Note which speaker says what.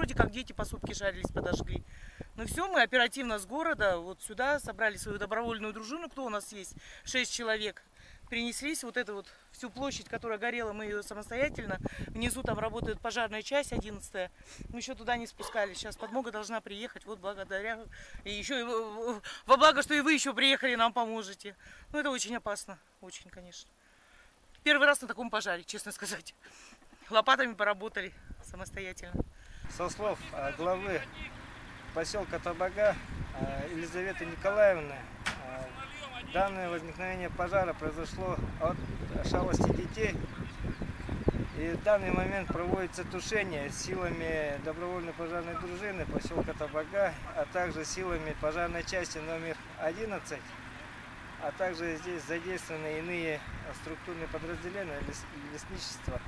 Speaker 1: люди, как дети, по сутки жарились, подожгли. Ну все, мы оперативно с города вот сюда собрали свою добровольную дружину, кто у нас есть, 6 человек. Перенеслись вот эту вот всю площадь, которая горела, мы ее самостоятельно. Внизу там работает пожарная часть 11-я. Мы еще туда не спускались. Сейчас подмога должна приехать. Вот благодаря. И еще и во благо, что и вы еще приехали, нам поможете. Ну это очень опасно. Очень, конечно. Первый раз на таком пожаре, честно сказать. Лопатами поработали самостоятельно.
Speaker 2: Со слов главы поселка Табага Елизаветы Николаевны, данное возникновение пожара произошло от шалости детей. И в данный момент проводится тушение силами добровольной пожарной дружины поселка Табага, а также силами пожарной части номер 11, а также здесь задействованы иные структурные подразделения лесничества